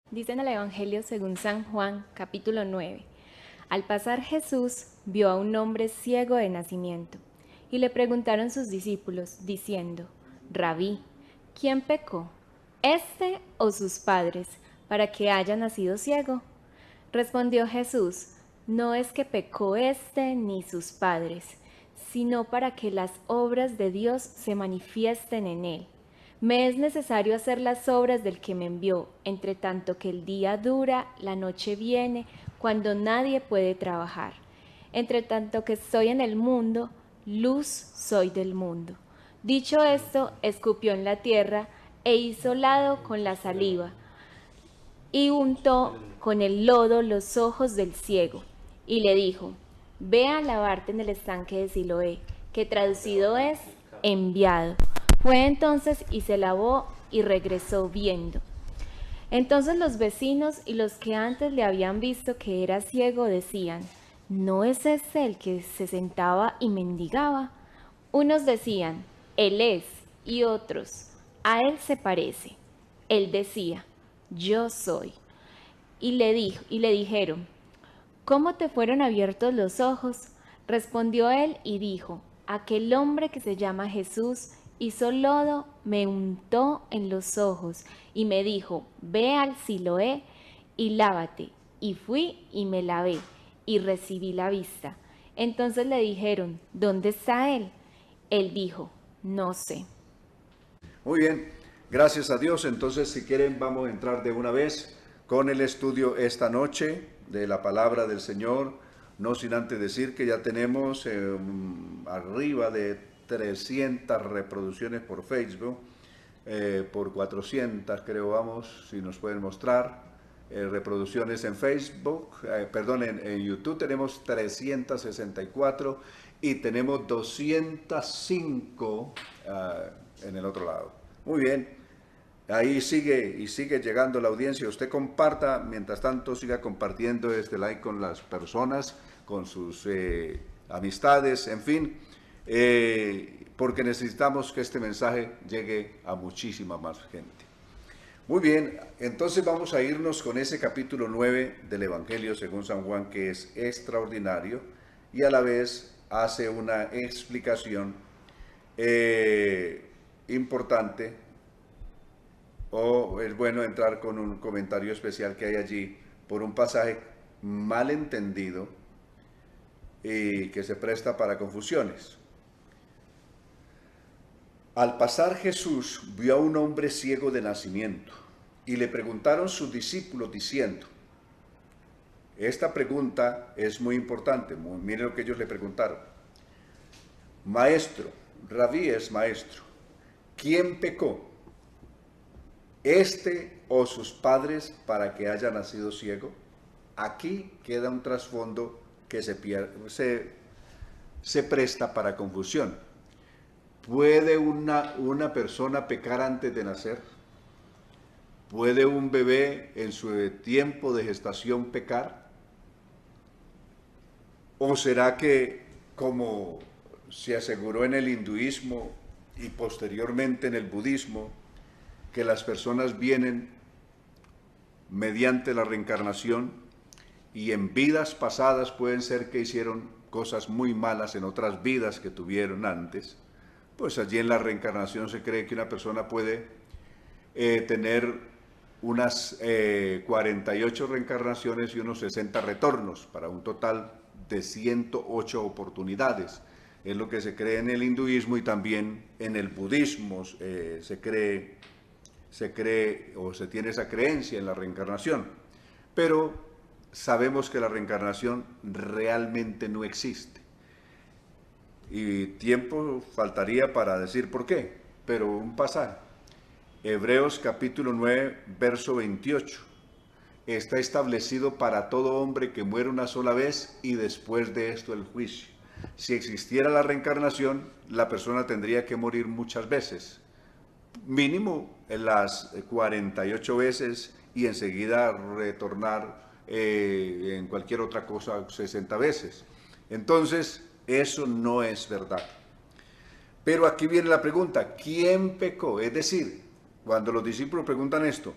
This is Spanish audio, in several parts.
Dice en el Evangelio según San Juan, capítulo 9. Al pasar Jesús vio a un hombre ciego de nacimiento, y le preguntaron sus discípulos, diciendo, Rabí, ¿quién pecó, este o sus padres, para que haya nacido ciego? Respondió Jesús, no es que pecó este ni sus padres, sino para que las obras de Dios se manifiesten en él. Me es necesario hacer las obras del que me envió, entre tanto que el día dura, la noche viene, cuando nadie puede trabajar. Entre tanto que estoy en el mundo, luz soy del mundo. Dicho esto, escupió en la tierra e hizo lado con la saliva, y untó con el lodo los ojos del ciego, y le dijo, ve a lavarte en el estanque de Siloé, que traducido es enviado. Fue entonces y se lavó y regresó viendo. Entonces los vecinos y los que antes le habían visto que era ciego decían, ¿no es este el que se sentaba y mendigaba? Unos decían, él es, y otros, a él se parece. Él decía, yo soy. Y le dijeron, ¿cómo te fueron abiertos los ojos? Respondió él y dijo, aquel hombre que se llama Jesús hizo lodo, me untó en los ojos y me dijo, ve al Siloé y lávate. Y fui y me lavé y recibí la vista. Entonces le dijeron, ¿dónde está él? Él dijo, no sé. Muy bien, gracias a Dios. Entonces, si quieren, vamos a entrar de una vez con el estudio esta noche de la palabra del Señor. No sin antes decir que ya tenemos arriba de 300 reproducciones por Facebook, por 400 creo vamos, si nos pueden mostrar. Reproducciones en Facebook, en YouTube tenemos 364 y tenemos 205 en el otro lado. Muy bien, ahí sigue y sigue llegando la audiencia. Usted comparta, mientras tanto siga compartiendo este like con las personas, con sus amistades, en fin, porque necesitamos que este mensaje llegue a muchísima más gente. Muy bien, entonces vamos a irnos con ese capítulo 9 del Evangelio según San Juan, que es extraordinario y a la vez hace una explicación importante, o es bueno entrar con un comentario especial que hay allí por un pasaje mal entendido y que se presta para confusiones. Al pasar Jesús vio a un hombre ciego de nacimiento y le preguntaron sus discípulos diciendo, esta pregunta es muy importante, miren lo que ellos le preguntaron, maestro, Rabí es maestro, ¿quién pecó, este o sus padres, para que haya nacido ciego? Aquí queda un trasfondo que se presta para confusión. ¿Puede una persona pecar antes de nacer? ¿Puede un bebé en su tiempo de gestación pecar? ¿O será que, como se aseguró en el hinduismo y posteriormente en el budismo, que las personas vienen mediante la reencarnación y en vidas pasadas pueden ser que hicieron cosas muy malas en otras vidas que tuvieron antes? Pues allí en la reencarnación se cree que una persona puede tener unas 48 reencarnaciones y unos 60 retornos, para un total de 108 oportunidades. Es lo que se cree en el hinduismo y también en el budismo se cree o se tiene esa creencia en la reencarnación. Pero sabemos que la reencarnación realmente no existe. Y tiempo faltaría para decir por qué, pero un pasaje. Hebreos capítulo 9, verso 28. Está establecido para todo hombre que muere una sola vez y después de esto el juicio. Si existiera la reencarnación, la persona tendría que morir muchas veces. Mínimo en las 48 veces y enseguida retornar en cualquier otra cosa 60 veces. Entonces, eso no es verdad. Pero aquí viene la pregunta, ¿quién pecó? Es decir, cuando los discípulos preguntan esto,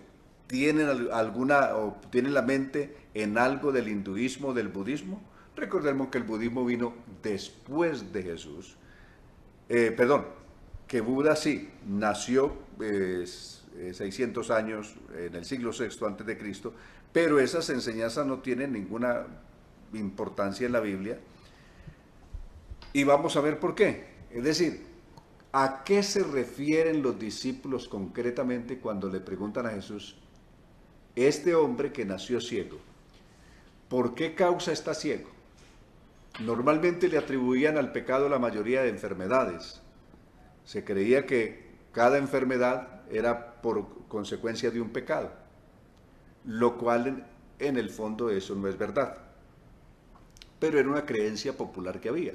tienen alguna o tienen la mente en algo del hinduismo, del budismo. Recordemos que el budismo vino después de Jesús. Que Buda sí nació 600 años en el siglo VI antes de Cristo, pero esas enseñanzas no tienen ninguna importancia en la Biblia. Y vamos a ver por qué. Es decir, ¿a qué se refieren los discípulos concretamente cuando le preguntan a Jesús, este hombre que nació ciego, ¿por qué causa está ciego? Normalmente le atribuían al pecado la mayoría de enfermedades. Se creía que cada enfermedad era por consecuencia de un pecado, lo cual en el fondo eso no es verdad. Pero era una creencia popular que había.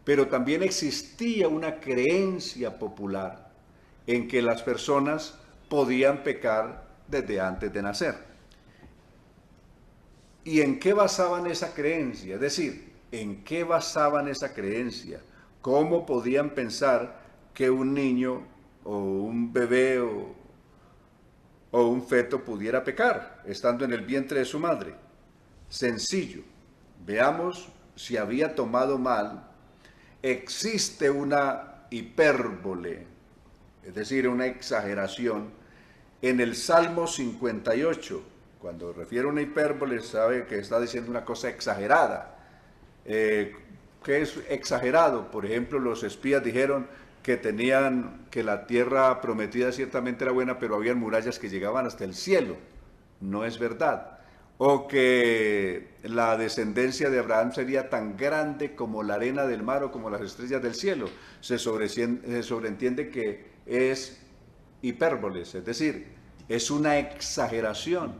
Pero también existía una creencia popular en que las personas podían pecar desde antes de nacer. ¿Y en qué basaban esa creencia? Es decir, ¿en qué basaban esa creencia? ¿Cómo podían pensar que un niño o un bebé o un feto pudiera pecar estando en el vientre de su madre? Sencillo. Veamos si había tomado mal. Existe una hipérbole, es decir, una exageración, en el Salmo 58. Cuando refiere a una hipérbole, sabe que está diciendo una cosa exagerada. ¿Qué es exagerado? Por ejemplo, los espías dijeron que la tierra prometida ciertamente era buena, pero habían murallas que llegaban hasta el cielo. No es verdad. O que la descendencia de Abraham sería tan grande como la arena del mar o como las estrellas del cielo. Se sobreentiende que es hipérboles, es decir, es una exageración.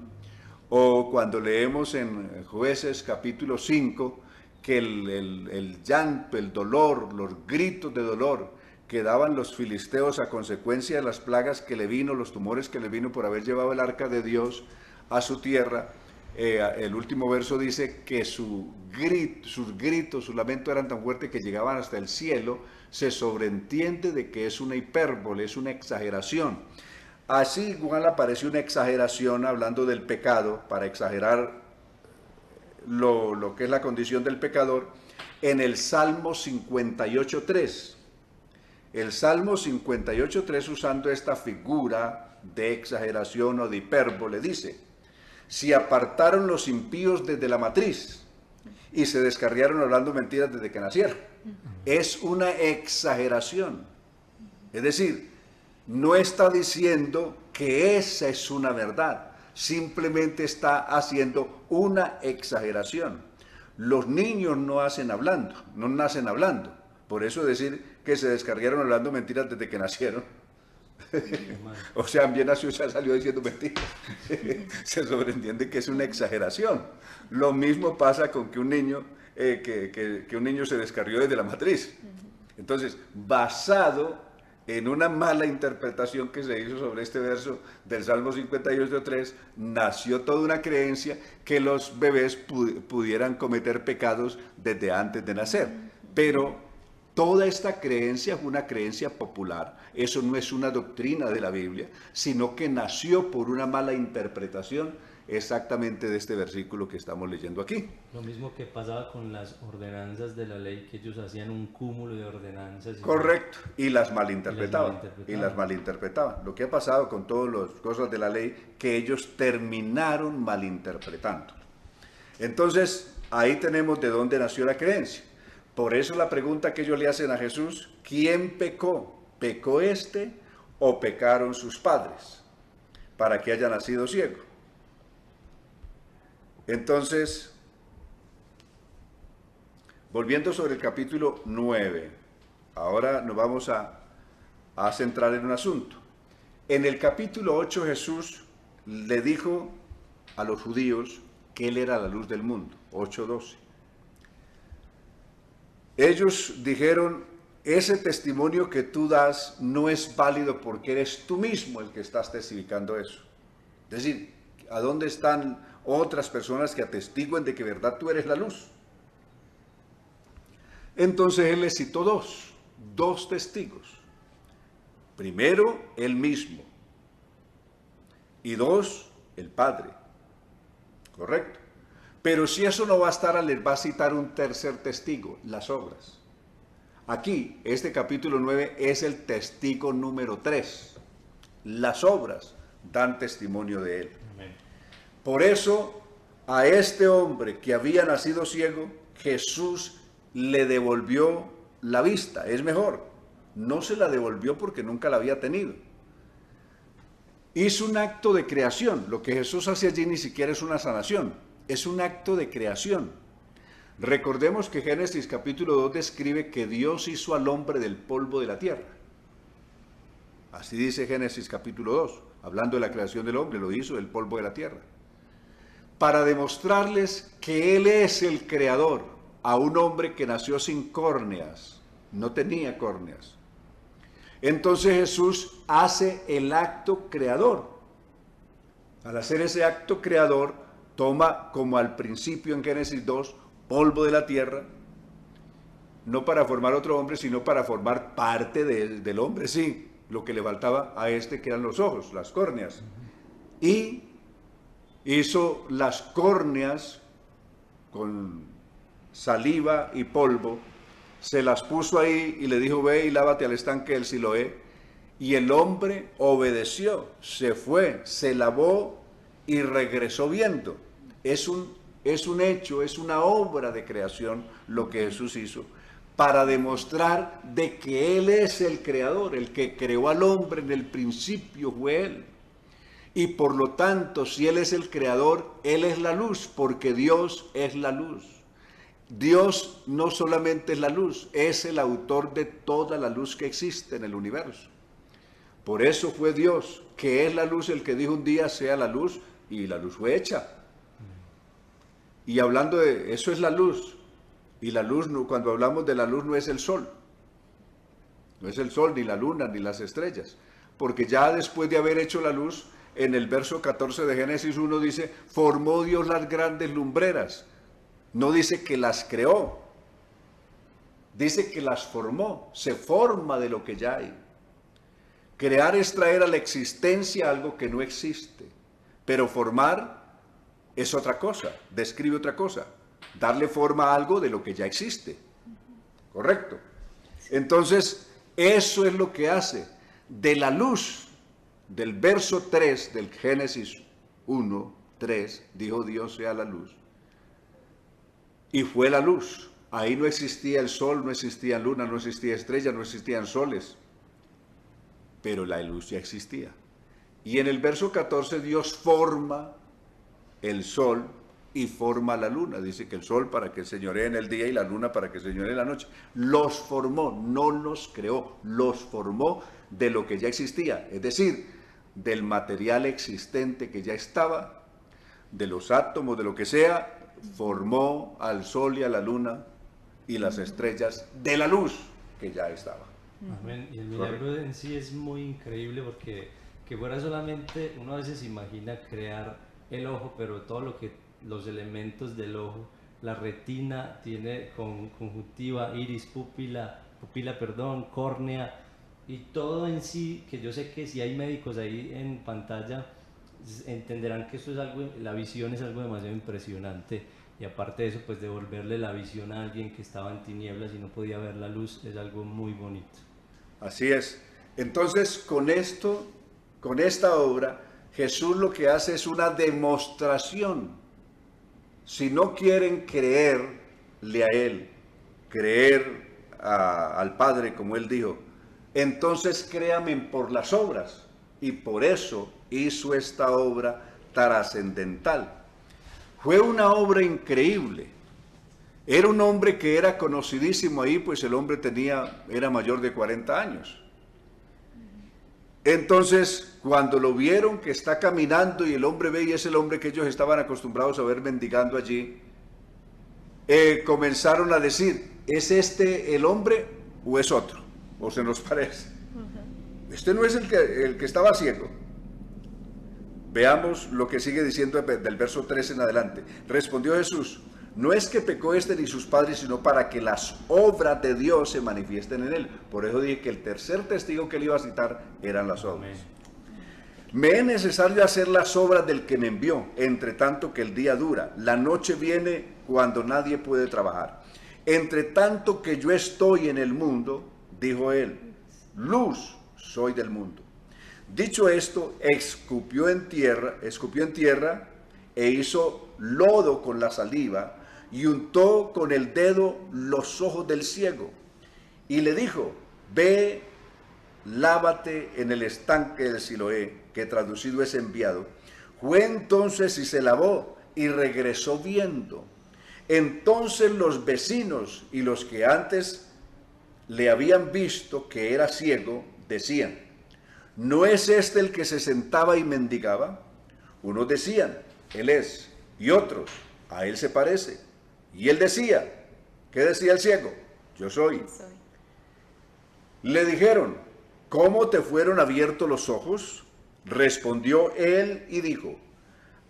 O cuando leemos en Jueces capítulo 5 que el llanto, el dolor, los gritos de dolor que daban los filisteos a consecuencia de las plagas que le vino, los tumores que le vino por haber llevado el arca de Dios a su tierra, el último verso dice que sus gritos, su lamento eran tan fuertes que llegaban hasta el cielo. Se sobreentiende de que es una hipérbole, es una exageración. Así igual aparece una exageración hablando del pecado, para exagerar lo que es la condición del pecador, en el Salmo 58.3. El Salmo 58.3, usando esta figura de exageración o de hipérbole, dice: si apartaron los impíos desde la matriz y se descarriaron hablando mentiras desde que nacieron. Es una exageración. Es decir, no está diciendo que esa es una verdad, simplemente está haciendo una exageración. Los niños no nacen hablando. Por eso decir que se descarriaron hablando mentiras desde que nacieron. O sea, bien nació y ya salió diciendo mentiras. Se sobreentiende que es una exageración. Lo mismo pasa con que un niño, que un niño se descarrió desde la matriz. Entonces, basado en una mala interpretación que se hizo sobre este verso del Salmo 58.3, nació toda una creencia que los bebés pudieran cometer pecados desde antes de nacer. Pero toda esta creencia fue una creencia popular. Eso no es una doctrina de la Biblia, sino que nació por una mala interpretación exactamente de este versículo que estamos leyendo aquí. Lo mismo que pasaba con las ordenanzas de la ley, que ellos hacían un cúmulo de ordenanzas. Correcto, y las malinterpretaban. Lo que ha pasado con todas las cosas de la ley, que ellos terminaron malinterpretando. Entonces, ahí tenemos de dónde nació la creencia. Por eso la pregunta que ellos le hacen a Jesús: ¿quién pecó? ¿Pecó este o pecaron sus padres para que haya nacido ciego? Entonces, volviendo sobre el capítulo 9, ahora nos vamos a centrar en un asunto. En el capítulo 8 Jesús le dijo a los judíos que Él era la luz del mundo, 8:12. Ellos dijeron: ese testimonio que tú das no es válido porque eres tú mismo el que estás testificando eso. Es decir, ¿a dónde están otras personas que atestiguen de que verdad tú eres la luz? Entonces Él les citó dos testigos. Primero, Él mismo. Y dos, el Padre. ¿Correcto? Pero si eso no bastara, les va a citar un tercer testigo, las obras. Aquí, este capítulo 9 es el testigo número 3. Las obras dan testimonio de él. Amén. Por eso, a este hombre que había nacido ciego, Jesús le devolvió la vista. Es mejor, no se la devolvió porque nunca la había tenido. Hizo un acto de creación. Lo que Jesús hace allí ni siquiera es una sanación, es un acto de creación. Recordemos que Génesis capítulo 2 describe que Dios hizo al hombre del polvo de la tierra. Así dice Génesis capítulo 2, hablando de la creación del hombre, lo hizo del polvo de la tierra. Para demostrarles que Él es el creador a un hombre que nació sin córneas, no tenía córneas. Entonces Jesús hace el acto creador. Al hacer ese acto creador, toma como al principio en Génesis 2, polvo de la tierra, no para formar otro hombre, sino para formar parte del hombre, sí, lo que le faltaba a este que eran los ojos, las córneas. Y hizo las córneas con saliva y polvo, se las puso ahí y le dijo, ve y lávate al estanque del Siloé. Y el hombre obedeció, se fue, se lavó y regresó viendo. Es un hecho, es una obra de creación lo que Jesús hizo, para demostrar de que Él es el creador, el que creó al hombre en el principio fue Él. Y por lo tanto, si Él es el creador, Él es la luz, porque Dios es la luz. Dios no solamente es la luz, es el autor de toda la luz que existe en el universo. Por eso fue Dios, que es la luz, el que dijo un día sea la luz, y la luz fue hecha. Y hablando de eso, es la luz. Y la luz, cuando hablamos de la luz, no es el sol. No es el sol, ni la luna, ni las estrellas. Porque ya después de haber hecho la luz, en el verso 14 de Génesis 1 dice, formó Dios las grandes lumbreras. No dice que las creó. Dice que las formó. Se forma de lo que ya hay. Crear es traer a la existencia algo que no existe. Pero formar es otra cosa, describe otra cosa, darle forma a algo de lo que ya existe, ¿correcto? Entonces, eso es lo que hace de la luz, del verso 3 del Génesis 1, 3, dijo Dios sea la luz, y fue la luz. Ahí no existía el sol, no existía luna, no existía estrella, no existían soles, pero la luz ya existía. Y en el verso 14 Dios forma el sol y forma la luna. Dice que el sol para que señoree en el día y la luna para que señoree en la noche. Los formó, no los creó, los formó de lo que ya existía. Es decir, del material existente que ya estaba, de los átomos, de lo que sea, formó al sol y a la luna y las estrellas de la luz que ya estaba. Amén. Y el milagro en sí es muy increíble porque que fuera solamente, uno a veces imagina crear el ojo, pero todo lo que los elementos del ojo, la retina tiene conjuntiva, iris, pupila, córnea y todo en sí, que yo sé que si hay médicos ahí en pantalla entenderán que esto es algo, la visión es algo demasiado impresionante y aparte de eso, pues devolverle la visión a alguien que estaba en tinieblas y no podía ver la luz es algo muy bonito. Así es. Entonces, con esta obra, Jesús lo que hace es una demostración. Si no quieren creerle a Él, creer al Padre, como Él dijo, entonces créanme por las obras. Y por eso hizo esta obra trascendental. Fue una obra increíble. Era un hombre que era conocidísimo ahí, pues el hombre era mayor de 40 años. Entonces, cuando lo vieron que está caminando y el hombre ve y es el hombre que ellos estaban acostumbrados a ver mendigando allí, comenzaron a decir, ¿es este el hombre o es otro? ¿O se nos parece? Este no es el que estaba ciego. Veamos lo que sigue diciendo del verso 13 en adelante. Respondió Jesús, no es que pecó este ni sus padres, sino para que las obras de Dios se manifiesten en él. Por eso dije que el tercer testigo que él iba a citar eran las obras. Me es necesario hacer las obras del que me envió, entre tanto que el día dura. La noche viene cuando nadie puede trabajar. Entre tanto que yo estoy en el mundo, dijo él, luz soy del mundo. Dicho esto, escupió en tierra e hizo lodo con la saliva y untó con el dedo los ojos del ciego. Y le dijo, ve, lávate en el estanque del Siloé, que traducido es enviado. Fue entonces y se lavó y regresó viendo. Entonces los vecinos y los que antes le habían visto que era ciego, decían, ¿no es este el que se sentaba y mendigaba? Unos decían, él es, y otros, a él se parece. Y él decía, ¿qué decía el ciego? Yo soy. Le dijeron, ¿cómo te fueron abiertos los ojos? Respondió él y dijo,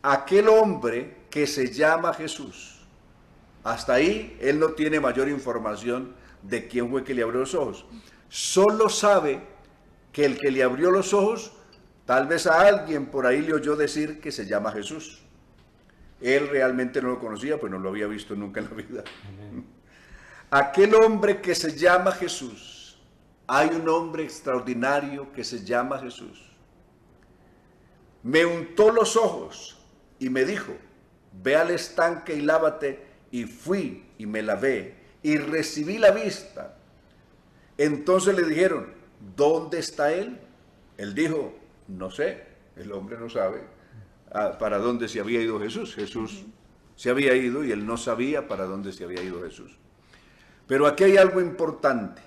aquel hombre que se llama Jesús. Hasta ahí él no tiene mayor información de quién fue que le abrió los ojos. Solo sabe que el que le abrió los ojos, tal vez a alguien por ahí le oyó decir que se llama Jesús. Él realmente no lo conocía, pues no lo había visto nunca en la vida. Amén. Aquel hombre que se llama Jesús. Hay un hombre extraordinario que se llama Jesús. Me untó los ojos y me dijo, ve al estanque y lávate, y fui y me lavé y recibí la vista. Entonces le dijeron, ¿dónde está él? Él dijo, no sé, el hombre no sabe para dónde se había ido Jesús. Jesús se había ido y él no sabía para dónde se había ido Jesús. Pero aquí hay algo importante.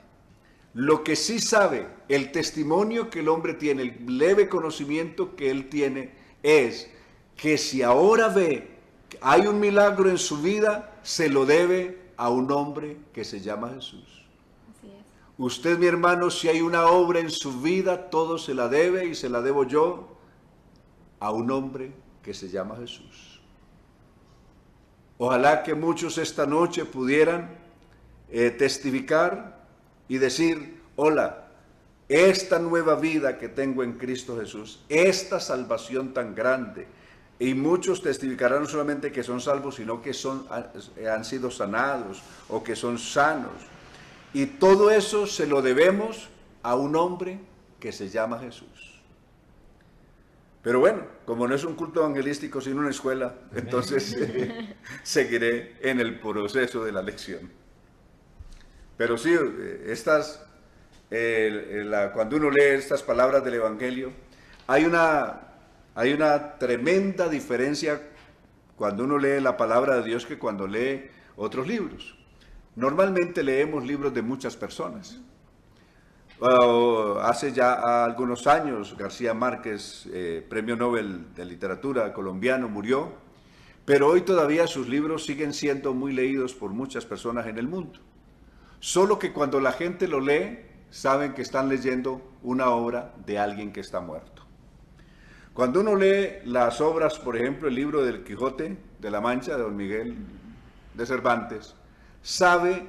Lo que sí sabe, el testimonio que el hombre tiene, el leve conocimiento que él tiene, es que si ahora ve que hay un milagro en su vida, se lo debe a un hombre que se llama Jesús. Así es. Usted, mi hermano, si hay una obra en su vida, todo se la debe y se la debo yo a un hombre que se llama Jesús. Ojalá que muchos esta noche pudieran testificar y decir, hola, esta nueva vida que tengo en Cristo Jesús, esta salvación tan grande, y muchos testificarán no solamente que son salvos, sino que han sido sanados o que son sanos. Y todo eso se lo debemos a un hombre que se llama Jesús. Pero bueno, como no es un culto evangelístico sino una escuela, entonces seguiré en el proceso de la lección. Pero sí, cuando uno lee estas palabras del Evangelio, hay una tremenda diferencia cuando uno lee la palabra de Dios que cuando lee otros libros. Normalmente leemos libros de muchas personas. Hace ya algunos años, García Márquez, premio Nobel de Literatura colombiano, murió, pero hoy todavía sus libros siguen siendo muy leídos por muchas personas en el mundo. Solo que cuando la gente lo lee, saben que están leyendo una obra de alguien que está muerto. Cuando uno lee las obras, por ejemplo, el libro del Quijote de la Mancha, de Don Miguel de Cervantes, sabe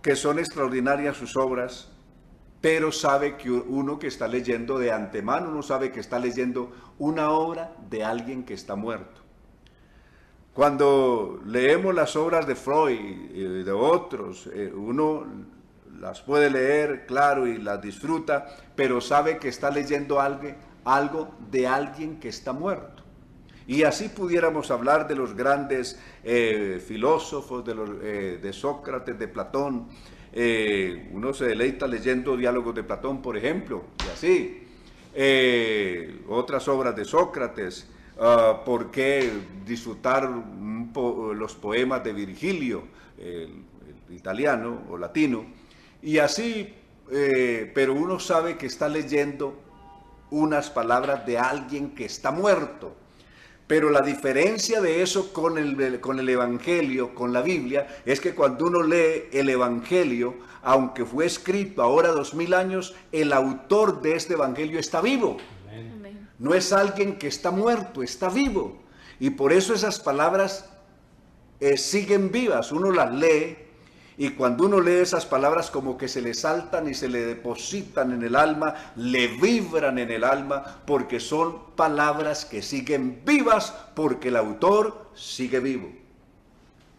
que son extraordinarias sus obras, pero sabe que uno que está leyendo de antemano, uno sabe que está leyendo una obra de alguien que está muerto. Cuando leemos las obras de Freud y de otros, uno las puede leer, claro, y las disfruta, pero sabe que está leyendo algo de alguien que está muerto. Y así pudiéramos hablar de los grandes filósofos, de Sócrates, de Platón. Uno se deleita leyendo diálogos de Platón, por ejemplo, y así. Otras obras de Sócrates. ¿Por qué disfrutar los poemas de Virgilio, el italiano o latino? Y así, pero uno sabe que está leyendo unas palabras de alguien que está muerto. Pero la diferencia de eso con el Evangelio, con la Biblia, es que cuando uno lee el Evangelio, aunque fue escrito ahora 2000 años, el autor de este Evangelio está vivo. Amén. No es alguien que está muerto, está vivo. Y por eso esas palabras siguen vivas. Uno las lee Y cuando uno lee esas palabras, como que se le saltan y se le depositan en el alma, le vibran en el alma, porque son palabras que siguen vivas, porque el autor sigue vivo.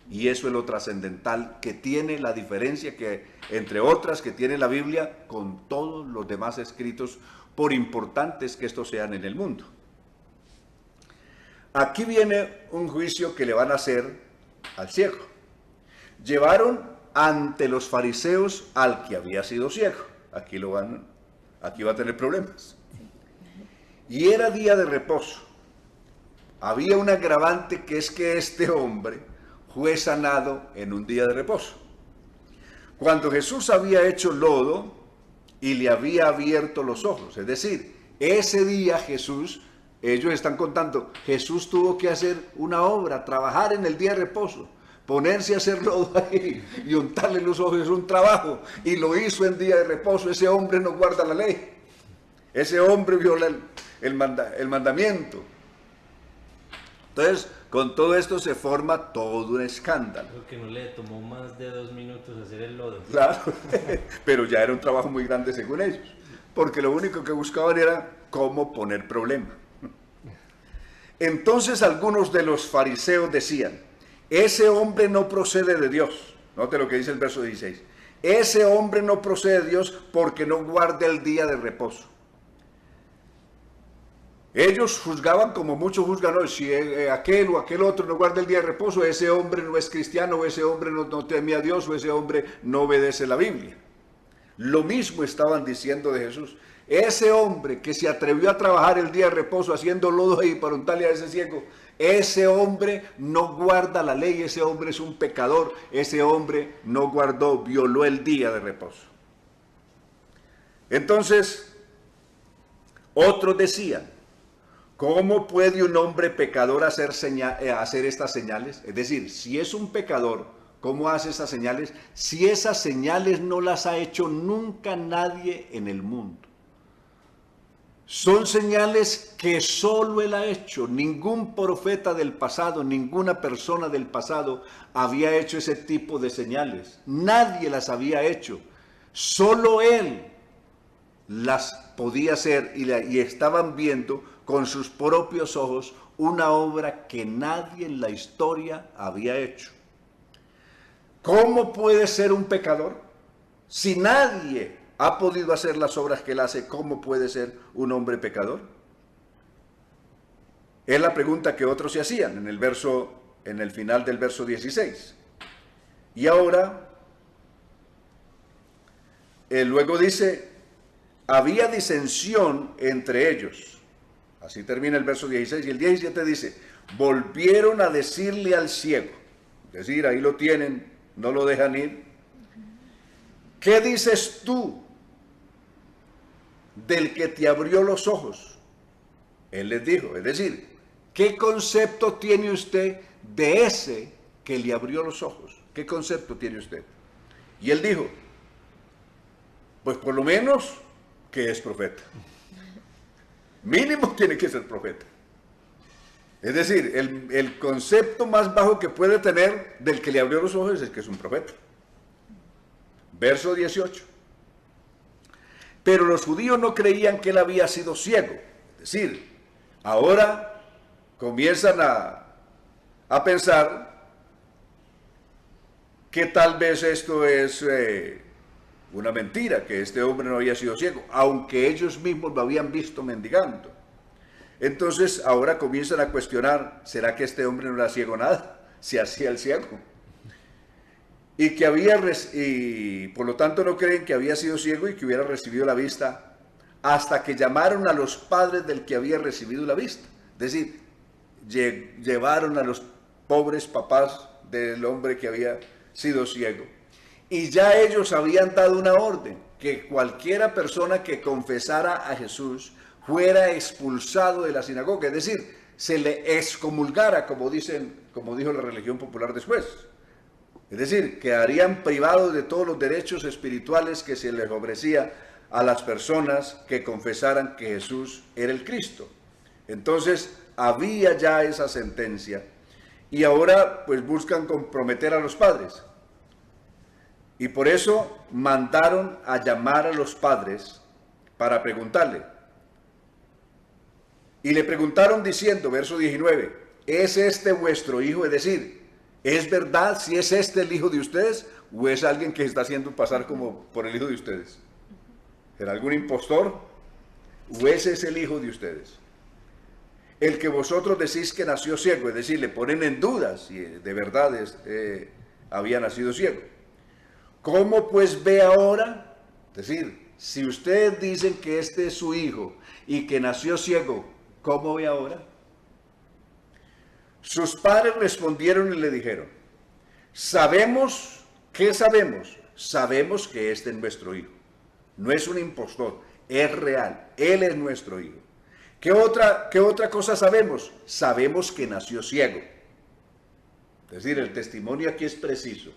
Y eso es lo trascendental que tiene la diferencia, que entre otras que tiene la Biblia con todos los demás escritos, por importantes que estos sean en el mundo. Aquí viene un juicio que le van a hacer al ciego. Llevaron ante los fariseos al que había sido ciego. Aquí va a tener problemas. Y era día de reposo. Había un agravante, que es que este hombre fue sanado en un día de reposo. Cuando Jesús había hecho lodo y le había abierto los ojos, es decir, ese día Jesús, ellos están contando, Jesús tuvo que hacer una obra, trabajar en el día de reposo, ponerse a hacer lodo ahí y untarle los ojos, es un trabajo, y lo hizo en día de reposo. Ese hombre no guarda la ley, ese hombre viola el mandamiento. Entonces, con todo esto se forma todo un escándalo. Creo que no le tomó más de 2 minutos hacer el lodo. Claro, pero ya era un trabajo muy grande según ellos, porque lo único que buscaban era cómo poner problema. Entonces algunos de los fariseos decían, ese hombre no procede de Dios. Note lo que dice el verso 16. Ese hombre no procede de Dios porque no guarda el día de reposo. Ellos juzgaban como muchos juzgan hoy, si aquel o aquel otro no guarda el día de reposo, ese hombre no es cristiano, o ese hombre no teme a Dios, o ese hombre no obedece la Biblia. Lo mismo estaban diciendo de Jesús. Ese hombre que se atrevió a trabajar el día de reposo haciendo lodo ahí para untarle a ese ciego, ese hombre no guarda la ley, ese hombre es un pecador, ese hombre no guardó, violó el día de reposo. Entonces, otros decían, ¿cómo puede un hombre pecador hacer estas señales? Es decir, si es un pecador, ¿cómo hace esas señales? Si esas señales no las ha hecho nunca nadie en el mundo. Son señales que solo él ha hecho. Ningún profeta del pasado, ninguna persona del pasado había hecho ese tipo de señales. Nadie las había hecho. Solo él las podía hacer y estaban viendo con sus propios ojos una obra que nadie en la historia había hecho. ¿Cómo puede ser un pecador? Si nadie ha podido hacer las obras que él hace, ¿cómo puede ser un hombre pecador? Es la pregunta que otros se hacían en el final del verso 16. Y ahora, luego dice, había disensión entre ellos. Así termina el verso 16. Y el 17 dice, volvieron a decirle al ciego, es decir, ahí lo tienen, no lo dejan ir. ¿Qué dices tú del que te abrió los ojos? Él les dijo, es decir, ¿qué concepto tiene usted de ese que le abrió los ojos? ¿Qué concepto tiene usted? Y él dijo, pues por lo menos que es profeta. Mínimo tiene que ser profeta. Es decir, el concepto más bajo que puede tener del que le abrió los ojos es que es un profeta. Verso 18. Pero los judíos no creían que él había sido ciego. Es decir, ahora comienzan a pensar que tal vez esto es una mentira, que este hombre no había sido ciego, aunque ellos mismos lo habían visto mendigando. Entonces ahora comienzan a cuestionar, ¿será que este hombre no era ciego nada? Se hacía el ciego. Y por lo tanto no creen que había sido ciego y que hubiera recibido la vista, hasta que llamaron a los padres del que había recibido la vista. Es decir, llevaron a los pobres papás del hombre que había sido ciego. Y ya ellos habían dado una orden, que cualquiera persona que confesara a Jesús fuera expulsado de la sinagoga, es decir, se le excomulgara, como dijo la religión popular después. Es decir, quedarían privados de todos los derechos espirituales que se les ofrecía a las personas que confesaran que Jesús era el Cristo. Entonces, había ya esa sentencia y ahora pues buscan comprometer a los padres. Y por eso mandaron a llamar a los padres para preguntarle. Y le preguntaron diciendo, verso 19, ¿es este vuestro hijo? Es decir, ¿es verdad si es este el hijo de ustedes o es alguien que está haciendo pasar como por el hijo de ustedes? ¿Será algún impostor o ese es el hijo de ustedes? El que vosotros decís que nació ciego, es decir, le ponen en duda si de verdad había nacido ciego. ¿Cómo pues ve ahora? Es decir, si ustedes dicen que este es su hijo y que nació ciego, ¿cómo ve ahora? Sus padres respondieron y le dijeron, ¿qué sabemos? Sabemos que este es nuestro hijo. No es un impostor, es real, él es nuestro hijo. ¿Qué otra cosa sabemos? Sabemos que nació ciego. Es decir, el testimonio aquí es preciso.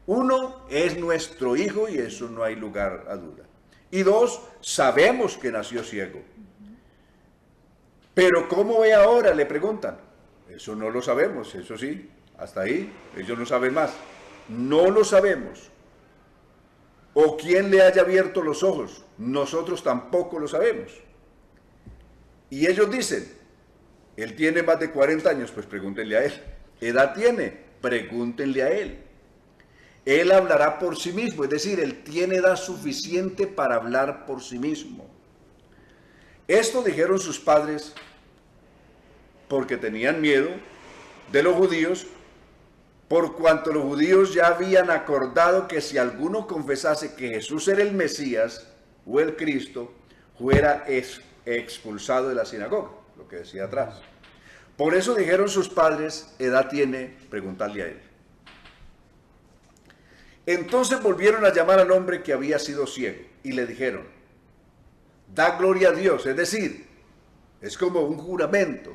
Uno, es nuestro hijo y eso no hay lugar a duda. Y dos, sabemos que nació ciego. Pero ¿cómo ve ahora? Le preguntan. Eso no lo sabemos, eso sí, hasta ahí, ellos no saben más. No lo sabemos. O quién le haya abierto los ojos, nosotros tampoco lo sabemos. Y ellos dicen, él tiene más de 40 años, pues pregúntenle a él. ¿Edad tiene? Pregúntenle a él. Él hablará por sí mismo, es decir, él tiene edad suficiente para hablar por sí mismo. Esto dijeron sus padres porque tenían miedo de los judíos, por cuanto los judíos ya habían acordado que si alguno confesase que Jesús era el Mesías o el Cristo, fuera expulsado de la sinagoga, lo que decía atrás. Por eso dijeron sus padres, edad tiene, preguntarle a él. Entonces volvieron a llamar al hombre que había sido ciego y le dijeron, da gloria a Dios, es decir, es como un juramento.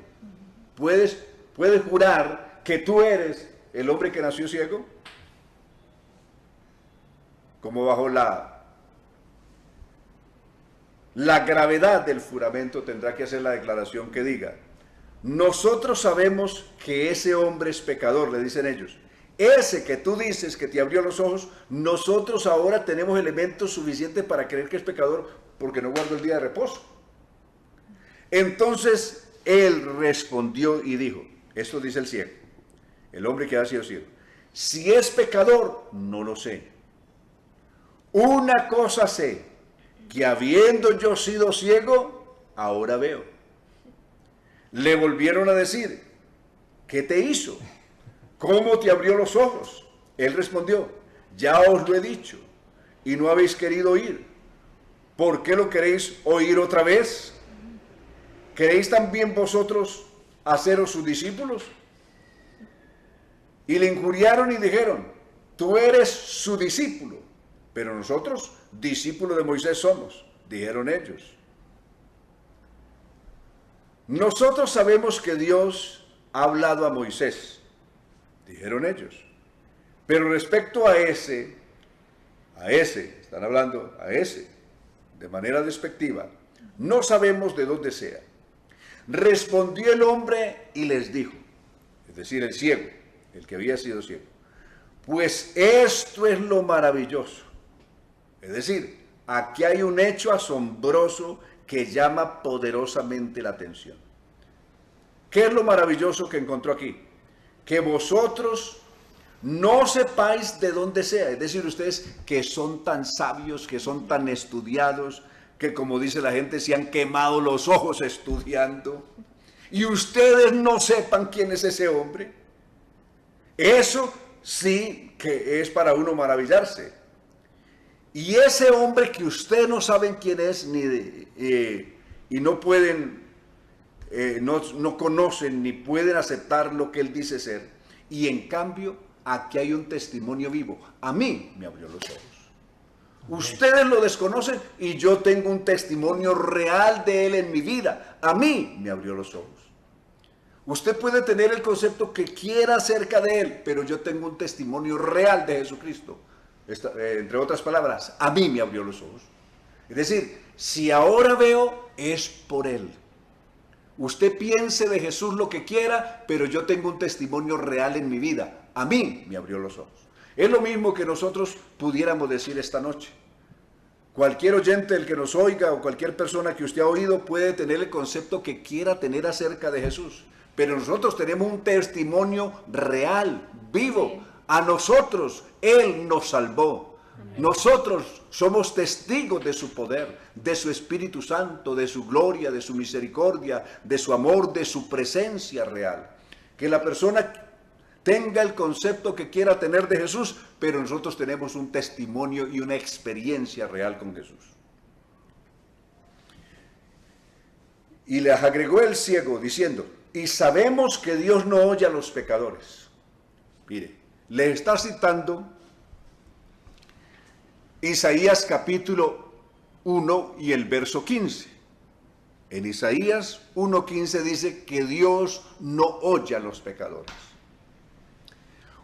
¿Puedes jurar que tú eres el hombre que nació ciego? Como bajo la gravedad del juramento tendrá que hacer la declaración que diga, nosotros sabemos que ese hombre es pecador, le dicen ellos. Ese que tú dices que te abrió los ojos, nosotros ahora tenemos elementos suficientes para creer que es pecador porque no guardó el día de reposo. Entonces él respondió y dijo, esto dice el ciego, el hombre que ha sido ciego, si es pecador, no lo sé. Una cosa sé, que habiendo yo sido ciego, ahora veo. Le volvieron a decir, ¿qué te hizo? ¿Cómo te abrió los ojos? Él respondió, ya os lo he dicho, y no habéis querido oír. ¿Por qué lo queréis oír otra vez? ¿Queréis también vosotros haceros sus discípulos? Y le injuriaron y dijeron, tú eres su discípulo, pero nosotros discípulos de Moisés somos, dijeron ellos. Nosotros sabemos que Dios ha hablado a Moisés, dijeron ellos. Pero respecto a ese, están hablando a ese, de manera despectiva, no sabemos de dónde sea. Respondió el hombre y les dijo, es decir, el ciego, el que había sido ciego, pues esto es lo maravilloso. Es decir, aquí hay un hecho asombroso que llama poderosamente la atención. ¿Qué es lo maravilloso que encontró aquí? Que vosotros no sepáis de dónde sea, es decir, ustedes que son tan sabios, que son tan estudiados, que como dice la gente, se han quemado los ojos estudiando, y ustedes no sepan quién es ese hombre. Eso sí que es para uno maravillarse. Y ese hombre que ustedes no saben quién es, y no pueden, no conocen ni pueden aceptar lo que él dice ser, y en cambio aquí hay un testimonio vivo. A mí me abrió los ojos. Ustedes lo desconocen y yo tengo un testimonio real de él en mi vida. A mí me abrió los ojos. Usted puede tener el concepto que quiera acerca de él, pero yo tengo un testimonio real de Jesucristo. Entre otras palabras, a mí me abrió los ojos. Es decir, si ahora veo, es por él. Usted piense de Jesús lo que quiera, pero yo tengo un testimonio real en mi vida. A mí me abrió los ojos. Es lo mismo que nosotros pudiéramos decir esta noche. Cualquier oyente del que nos oiga o cualquier persona que usted ha oído puede tener el concepto que quiera tener acerca de Jesús. Pero nosotros tenemos un testimonio real, vivo. A nosotros Él nos salvó. Nosotros somos testigos de su poder, de su Espíritu Santo, de su gloria, de su misericordia, de su amor, de su presencia real. Que la persona tenga el concepto que quiera tener de Jesús, pero nosotros tenemos un testimonio y una experiencia real con Jesús. Y les agregó el ciego diciendo, y sabemos que Dios no oye a los pecadores. Mire, le está citando Isaías capítulo 1 y el verso 15. En Isaías 1:15 dice que Dios no oye a los pecadores.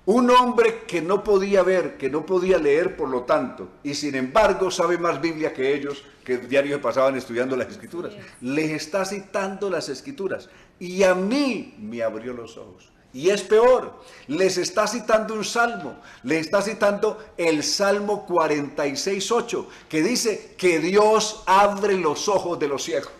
Un hombre que no podía ver, que no podía leer, por lo tanto, y sin embargo sabe más Biblia que ellos, que diario pasaban estudiando las Escrituras. Les está citando las Escrituras. Y a mí me abrió los ojos. Y es peor, les está citando un salmo, les está citando el Salmo 46:8, que dice que Dios abre los ojos de los ciegos.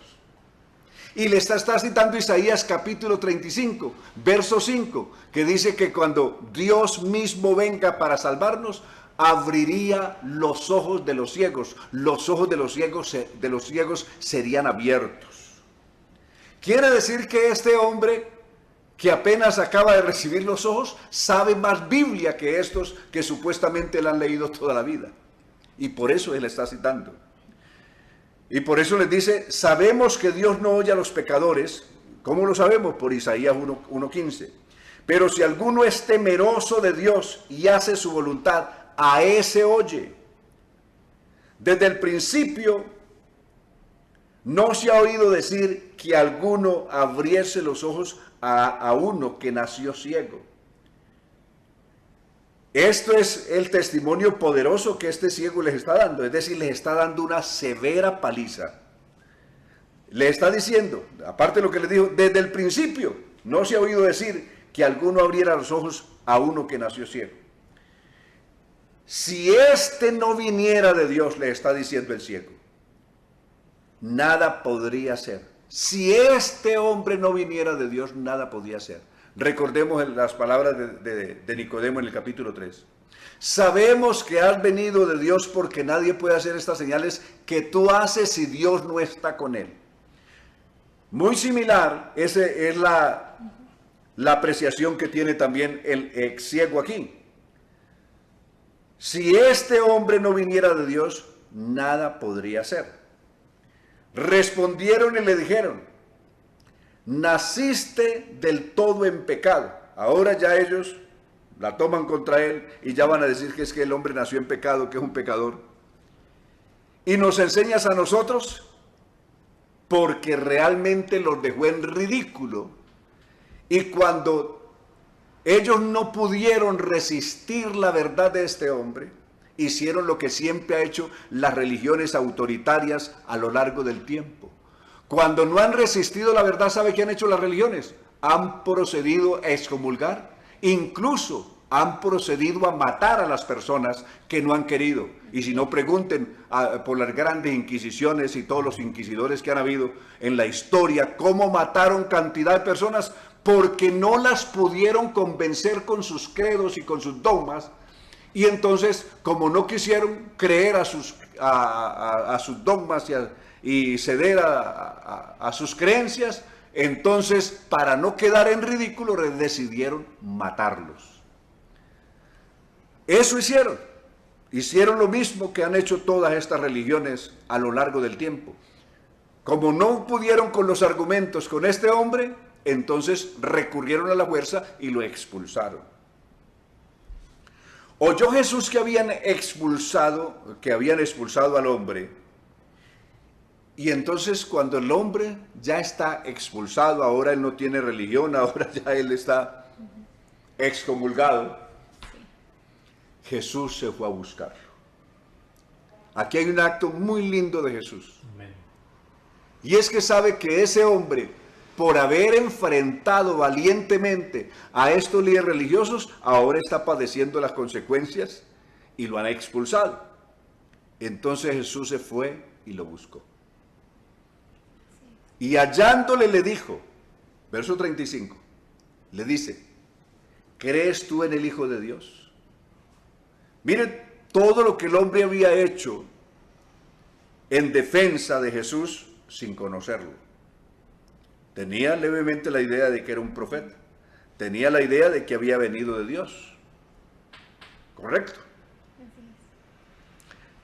Y le está citando Isaías capítulo 35, verso 5, que dice que cuando Dios mismo venga para salvarnos, abriría los ojos de los ciegos. Los ojos de los ciegos serían abiertos. Quiere decir que este hombre, que apenas acaba de recibir los ojos, sabe más Biblia que estos que supuestamente la han leído toda la vida. Y por eso él está citando. Y por eso les dice, sabemos que Dios no oye a los pecadores. ¿Cómo lo sabemos? Por Isaías 1:15. Pero si alguno es temeroso de Dios y hace su voluntad, a ese oye. Desde el principio no se ha oído decir que alguno abriese los ojos a uno que nació ciego. Esto es el testimonio poderoso que este ciego les está dando, es decir, les está dando una severa paliza. Le está diciendo, aparte de lo que les dijo, desde el principio no se ha oído decir que alguno abriera los ojos a uno que nació ciego. Si este no viniera de Dios, le está diciendo el ciego, nada podría ser. Si este hombre no viniera de Dios, nada podía ser. Recordemos las palabras de Nicodemo en el capítulo 3. Sabemos que has venido de Dios porque nadie puede hacer estas señales que tú haces si Dios no está con él. Muy similar, esa es la apreciación que tiene también el ex ciego aquí. Si este hombre no viniera de Dios, nada podría ser. Respondieron y le dijeron, naciste del todo en pecado. Ahora ya ellos la toman contra él y ya van a decir que es que el hombre nació en pecado, que es un pecador. Y nos enseñas a nosotros, porque realmente los dejó en ridículo. Y cuando ellos no pudieron resistir la verdad de este hombre, hicieron lo que siempre ha hecho las religiones autoritarias a lo largo del tiempo. Cuando no han resistido la verdad, ¿sabe qué han hecho las religiones? Han procedido a excomulgar, incluso han procedido a matar a las personas que no han querido. Y si no, pregunten por las grandes inquisiciones y todos los inquisidores que han habido en la historia, cómo mataron cantidad de personas porque no las pudieron convencer con sus credos y con sus dogmas. Y entonces, como no quisieron creer a sus dogmas y ceder a sus creencias, entonces, para no quedar en ridículo, decidieron matarlos. Eso hicieron. Hicieron lo mismo que han hecho todas estas religiones a lo largo del tiempo. Como no pudieron con los argumentos con este hombre, entonces recurrieron a la fuerza y lo expulsaron. Oyó Jesús que habían expulsado al hombre. Y entonces cuando el hombre ya está expulsado, ahora él no tiene religión, ahora ya él está excomulgado, Jesús se fue a buscarlo. Aquí hay un acto muy lindo de Jesús. Amén. Y es que sabe que ese hombre por haber enfrentado valientemente a estos líderes religiosos, ahora está padeciendo las consecuencias y lo han expulsado. Entonces Jesús se fue y lo buscó. Y hallándole le dijo, verso 35, le dice, ¿crees tú en el Hijo de Dios? Miren todo lo que el hombre había hecho en defensa de Jesús sin conocerlo. Tenía levemente la idea de que era un profeta. Tenía la idea de que había venido de Dios. Correcto.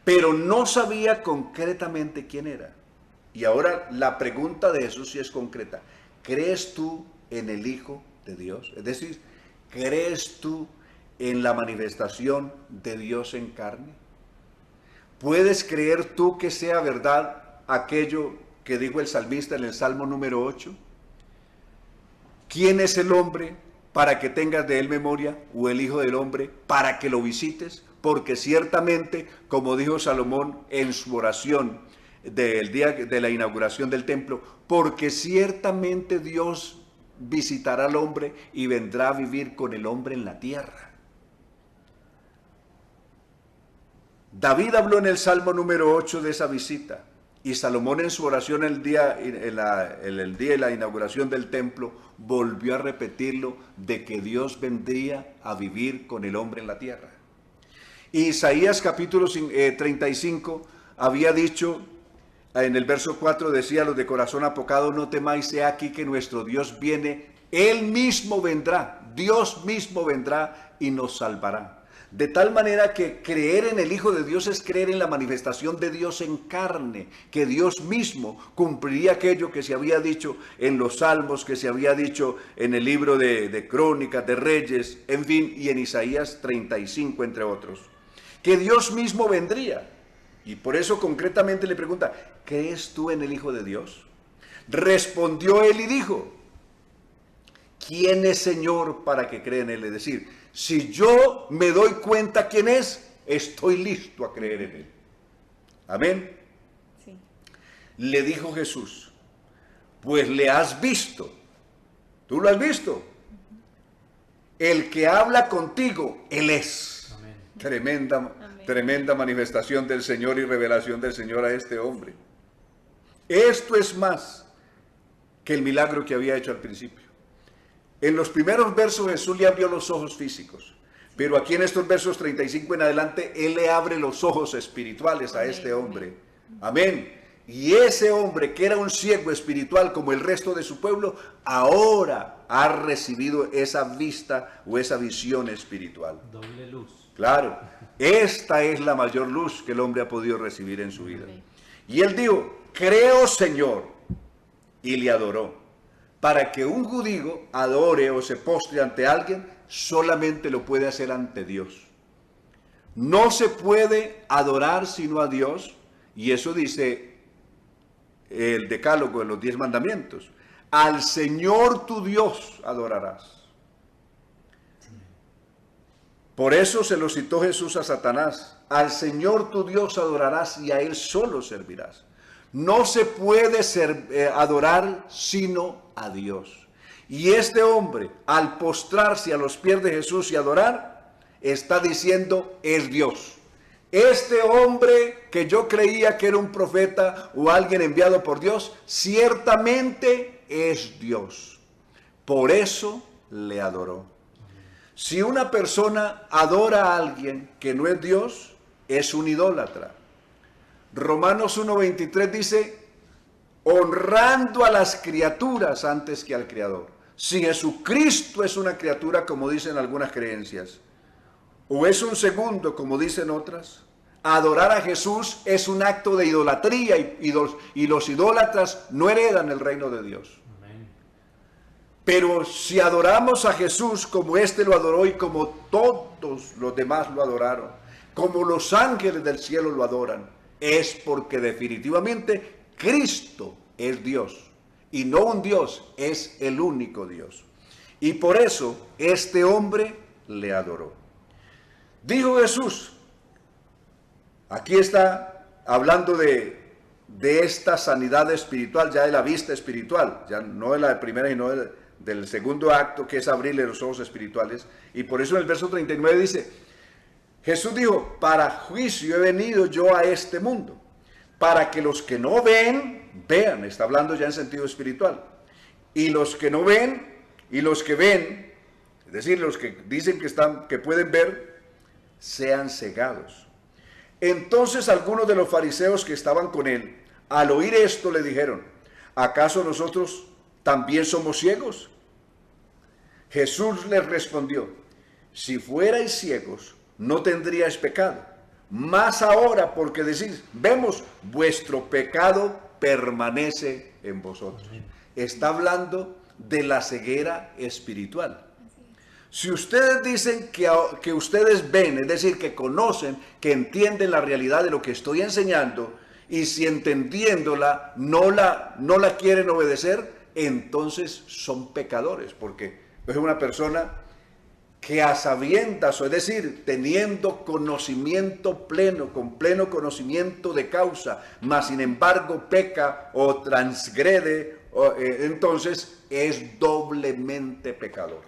Pero no sabía concretamente quién era. Y ahora la pregunta de Jesús sí es concreta. ¿Crees tú en el Hijo de Dios? Es decir, ¿crees tú en la manifestación de Dios en carne? ¿Puedes creer tú que sea verdad aquello que dijo el salmista en el Salmo número 8? ¿Quién es el hombre para que tengas de él memoria, o el Hijo del hombre para que lo visites? Porque ciertamente, como dijo Salomón en su oración del día de la inauguración del templo, porque ciertamente Dios visitará al hombre y vendrá a vivir con el hombre en la tierra. David habló en el Salmo número 8 de esa visita, y Salomón en su oración el día de la inauguración del templo volvió a repetirlo, de que Dios vendría a vivir con el hombre en la tierra. Isaías capítulo 35 había dicho, en el verso 4 decía, los de corazón apocado, no temáis, he aquí que nuestro Dios viene, Él mismo vendrá, Dios mismo vendrá y nos salvará. De tal manera que creer en el Hijo de Dios es creer en la manifestación de Dios en carne, que Dios mismo cumpliría aquello que se había dicho en los Salmos, que se había dicho en el libro de Crónicas, de Reyes, en fin, y en Isaías 35, entre otros. Que Dios mismo vendría. Y por eso concretamente le pregunta, ¿crees tú en el Hijo de Dios? Respondió él y dijo, ¿quién es Señor para que crea en él? Es decir, si yo me doy cuenta quién es, estoy listo a creer en él. Amén. Sí. Le dijo Jesús, pues le has visto. ¿Tú lo has visto? El que habla contigo, él es. Amén. Tremenda manifestación del Señor y revelación del Señor a este hombre. Esto es más que el milagro que había hecho al principio. En los primeros versos Jesús le abrió los ojos físicos, pero aquí en estos versos 35 en adelante, Él le abre los ojos espirituales a este hombre. Amén. Y ese hombre que era un ciego espiritual como el resto de su pueblo, ahora ha recibido esa vista o esa visión espiritual. Doble luz. Claro, esta es la mayor luz que el hombre ha podido recibir en su vida. Y él dijo, creo Señor, y le adoró. Para que un judío adore o se postre ante alguien, solamente lo puede hacer ante Dios. No se puede adorar sino a Dios, y eso dice el decálogo de los 10 mandamientos. Al Señor tu Dios adorarás. Por eso se lo citó Jesús a Satanás. Al Señor tu Dios adorarás y a Él solo servirás. No se puede adorar sino a Dios. Y este hombre, al postrarse a los pies de Jesús y adorar, está diciendo, es Dios. Este hombre que yo creía que era un profeta o alguien enviado por Dios, ciertamente es Dios. Por eso le adoró. Si una persona adora a alguien que no es Dios, es un idólatra. Romanos 1:23 dice, honrando a las criaturas antes que al Creador. Si Jesucristo es una criatura, como dicen algunas creencias, o es un segundo, como dicen otras, adorar a Jesús es un acto de idolatría y los idólatras no heredan el reino de Dios. Amén. Pero si adoramos a Jesús como éste lo adoró y como todos los demás lo adoraron, como los ángeles del cielo lo adoran, es porque definitivamente Cristo es Dios. Y no un Dios, es el único Dios. Y por eso este hombre le adoró. Dijo Jesús, aquí está hablando de de esta sanidad espiritual, ya de la vista espiritual, ya no de la primera, sino del segundo acto, que es abrirle los ojos espirituales. Y por eso en el verso 39 dice, Jesús dijo, para juicio he venido yo a este mundo, para que los que no ven, vean. Está hablando ya en sentido espiritual. Y los que no ven, y los que ven, es decir, los que dicen que pueden ver, sean cegados. Entonces algunos de los fariseos que estaban con él, al oír esto, le dijeron, ¿acaso nosotros también somos ciegos? Jesús les respondió, si fuerais ciegos, no tendríais pecado. Más ahora, porque decís, vemos, vuestro pecado permanece en vosotros. Está hablando de la ceguera espiritual. Si ustedes dicen que ustedes ven, es decir, que conocen, que entienden la realidad de lo que estoy enseñando, y si entendiéndola no la quieren obedecer, entonces son pecadores, porque es una persona que a sabiendas, o es decir, teniendo conocimiento pleno, con pleno conocimiento de causa, mas sin embargo peca o transgrede, entonces es doblemente pecador.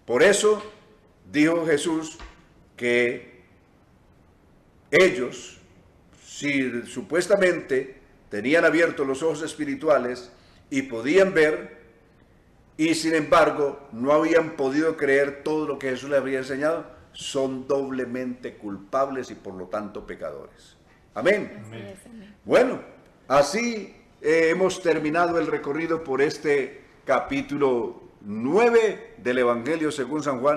Por eso dijo Jesús que ellos, si supuestamente tenían abiertos los ojos espirituales y podían ver, y sin embargo no habían podido creer todo lo que Jesús les había enseñado, son doblemente culpables y por lo tanto pecadores. Amén. Amén. Amén. Bueno, así hemos terminado el recorrido por este capítulo 9 del Evangelio según San Juan.